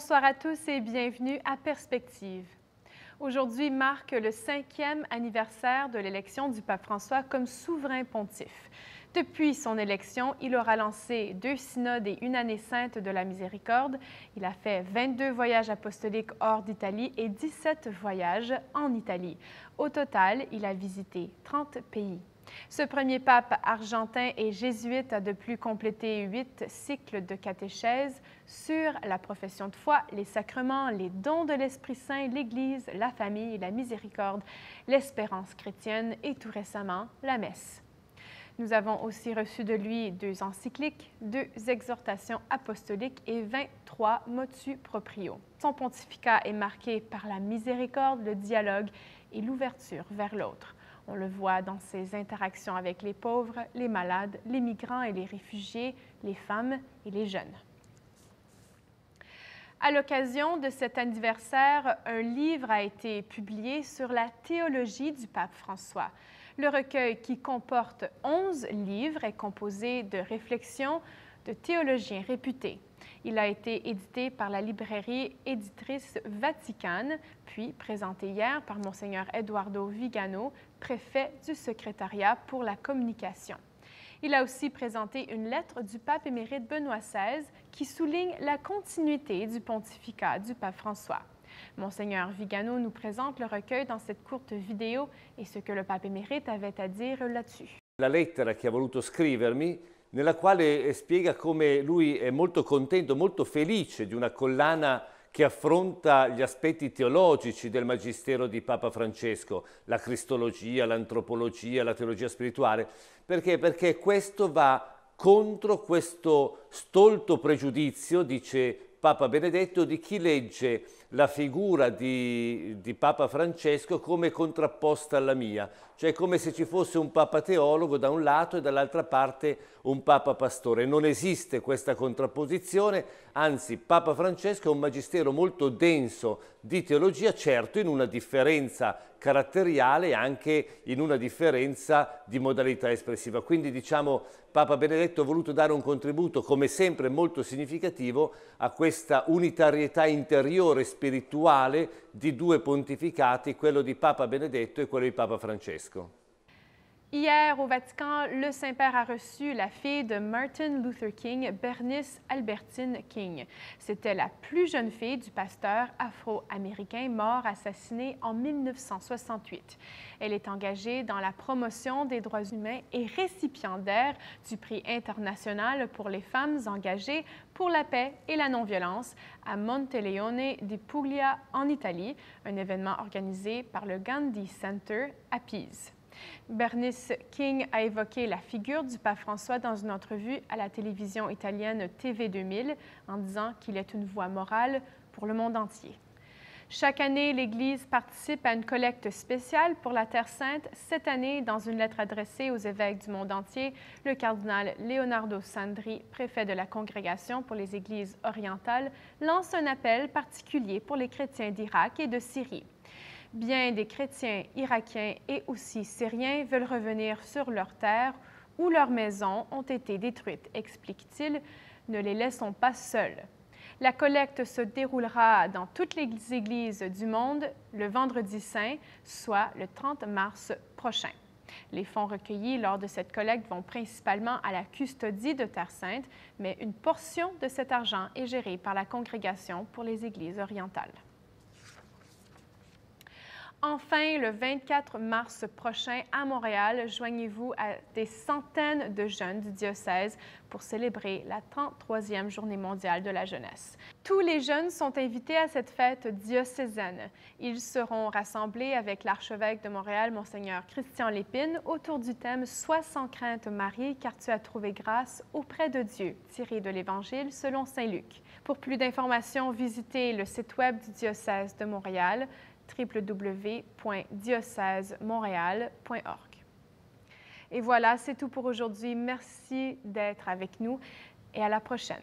Bonsoir à tous et bienvenue à Perspective. Aujourd'hui marque le 5e anniversaire de l'élection du pape François comme souverain pontife. Depuis son élection, il aura lancé 2 synodes et une année sainte de la miséricorde. Il a fait 22 voyages apostoliques hors d'Italie et 17 voyages en Italie. Au total, il a visité 30 pays. Ce premier pape argentin et jésuite a de plus complété 8 cycles de catéchèse sur la profession de foi, les sacrements, les dons de l'Esprit Saint, l'Église, la famille, la miséricorde, l'espérance chrétienne et tout récemment la messe. Nous avons aussi reçu de lui 2 encycliques, 2 exhortations apostoliques et 23 motu proprio. Son pontificat est marqué par la miséricorde, le dialogue et l'ouverture vers l'autre. On le voit dans ses interactions avec les pauvres, les malades, les migrants et les réfugiés, les femmes et les jeunes. À l'occasion de cet anniversaire, un livre a été publié sur la théologie du pape François. Le recueil, qui comporte 11 livres, est composé de réflexions de théologiens réputés. Il a été édité par la librairie éditrice Vaticane, puis présenté hier par Monseigneur Eduardo Vigano, préfet du secrétariat pour la communication. Il a aussi présenté une lettre du pape émérite Benoît XVI qui souligne la continuité du pontificat du pape François. Monseigneur Vigano nous présente le recueil dans cette courte vidéo et ce que le pape émérite avait à dire là-dessus. La lettera che ha voluto scrivermi, nella quale spiega come lui è molto contento, molto felice di una collana che affronta gli aspetti teologici del magistero di Papa Francesco, la cristologia, l'antropologia, la teologia spirituale. Perché? Perché questo va contro questo stolto pregiudizio, dice Papa Benedetto, di chi legge la figura di Papa Francesco come contrapposta alla mia, cioè come se ci fosse un Papa teologo da un lato e dall'altra parte un Papa pastore. Non esiste questa contrapposizione, anzi Papa Francesco è un magistero molto denso di teologia, certo in una differenza caratteriale e anche in una differenza di modalità espressiva. Quindi diciamo Papa Benedetto ha voluto dare un contributo come sempre molto significativo a questa unitarietà interiore spirituale di 2 pontificati, quello di Papa Benedetto e quello di Papa Francesco. Hier, au Vatican, le Saint-Père a reçu la fille de Martin Luther King, Bernice Albertine King. C'était la plus jeune fille du pasteur afro-américain mort assassiné en 1968. Elle est engagée dans la promotion des droits humains et récipiendaire du prix international pour les femmes engagées pour la paix et la non-violence à Monteleone di Puglia en Italie, un événement organisé par le Gandhi Center à Pise. Bernice King a évoqué la figure du pape François dans une entrevue à la télévision italienne TV 2000 en disant qu'il est une voix morale pour le monde entier. Chaque année, l'Église participe à une collecte spéciale pour la Terre Sainte. Cette année, dans une lettre adressée aux évêques du monde entier, le cardinal Leonardo Sandri, préfet de la Congrégation pour les Églises orientales, lance un appel particulier pour les chrétiens d'Irak et de Syrie. Bien des chrétiens irakiens et aussi syriens veulent revenir sur leur terre où leurs maisons ont été détruites, explique-t-il. Ne les laissons pas seuls. La collecte se déroulera dans toutes les églises du monde le vendredi saint, soit le 30 mars prochain. Les fonds recueillis lors de cette collecte vont principalement à la custodie de Terre Sainte, mais une portion de cet argent est gérée par la Congrégation pour les Églises orientales. Enfin, le 24 mars prochain, à Montréal, joignez-vous à des centaines de jeunes du diocèse pour célébrer la 33e Journée mondiale de la jeunesse. Tous les jeunes sont invités à cette fête diocésaine. Ils seront rassemblés avec l'archevêque de Montréal, Monseigneur Christian Lépine, autour du thème « Sois sans crainte, Marie, car tu as trouvé grâce auprès de Dieu », tiré de l'Évangile selon saint Luc. Pour plus d'informations, visitez le site web du diocèse de Montréal, www.diocèsemontréal.org. Et voilà, c'est tout pour aujourd'hui. Merci d'être avec nous et à la prochaine.